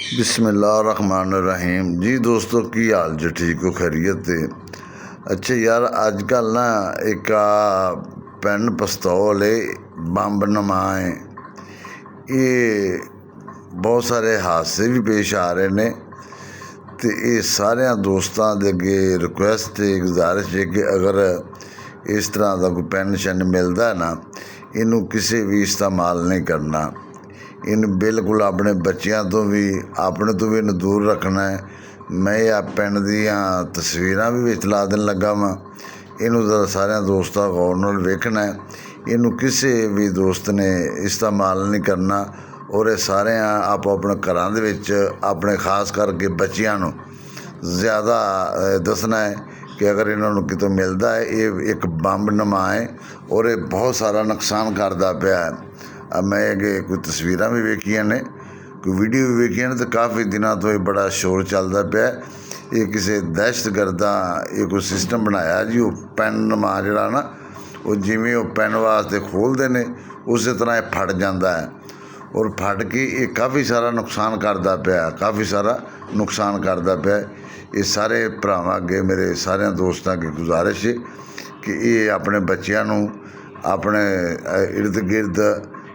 बिस्मिल्लाहिर्रहमानिर्रहीम जी दोस्तों की हाल जो ठीक हो खैरियत है। अच्छा यार अजकल ना एक पेन पिस्तौल है बंब नमाए ये बहुत सारे हादसे भी पेश आ रहे ने तो ये सारे दोस्तों के अगे रिक्वेस्ट है गुजारिश है कि अगर इस तरह का कोई पेन शेन मिलता है ना इनू किसी भी इस्तेमाल नहीं करना। इन बिल्कुल अपने बच्चों तो भी अपने तो भी इन दूर रखना है। मैं या पेन दियाँ तस्वीरां भी विच ला देन लगा वा। इनू तो सारे दोस्तों गौर नाल वेखना है। इनू किसी भी दोस्त ने इस्तेमाल नहीं करना और ये सारे आप अपने घरां दे विच अपने खास करके बच्चों नूं ज़्यादा दसना है कि अगर इन्होंने कितों मिलता है ये एक बंब नमा है और ये बहुत सारा नुकसान करता पाया है। मैं अगे कोई तस्वीर भी वेखिया ने कोई वीडियो भी वेखिया ने तो काफ़ी दिनों तो ये बड़ा शोर चलता पाया। ये किसी दहशतगर्दा ये कोई सिस्टम बनाया जी वो पेन नमा जड़ा ना वो जिमें वो पेन वास्ते खोलते हैं उस तरह ये फट जाता है और फट के ये काफ़ी सारा नुकसान करता पाया काफ़ी सारा नुकसान करता पाया। ये सारे भरावां अगे मेरे सारे दोस्तों की गुजारिश है कि ये अपने बच्चों नूं अपने इर्द गिर्द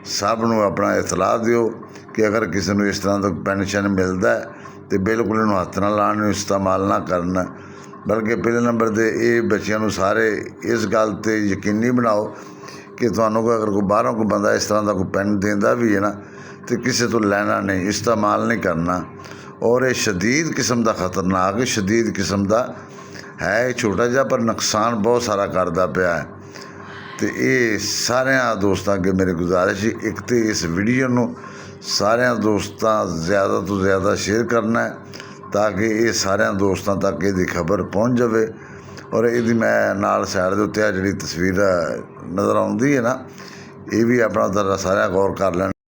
सब नूं अपना इतलाह दिओ कि अगर किसी को इस तरह का पेनशन मिलता है तो बिल्कुल इन्हूं हत्थ ना लाण इस्तेमाल ना करना। बल्कि पहले नंबर ते ये बच्चों नूं सारे इस गल ते यकीनी बनाओ कि तुहानूं अगर कोई बाहरों कोई बंदा इस तरह का कोई पेन देंदा भी है ना तो किसी तो लेना नहीं इस्तेमाल नहीं करना। और ये शदीद किस्म का खतरनाक शदीद किस्म का है छोटा जिहा पर नुकसान बहुत सारा करता पाया है। तो ये सारे दोस्तों अगे मेरी गुजारिश है एक तो इस वीडियो नूं सारे दोस्तों ज़्यादा तो ज़्यादा शेयर करना है ताकि ये सारे दोस्तों तक ये खबर पहुँच जाए। और ये मैं नाल साइड के उत्ते जी तस्वीर नज़र आती है ना ये भी अपना सारा गौर कर लेना।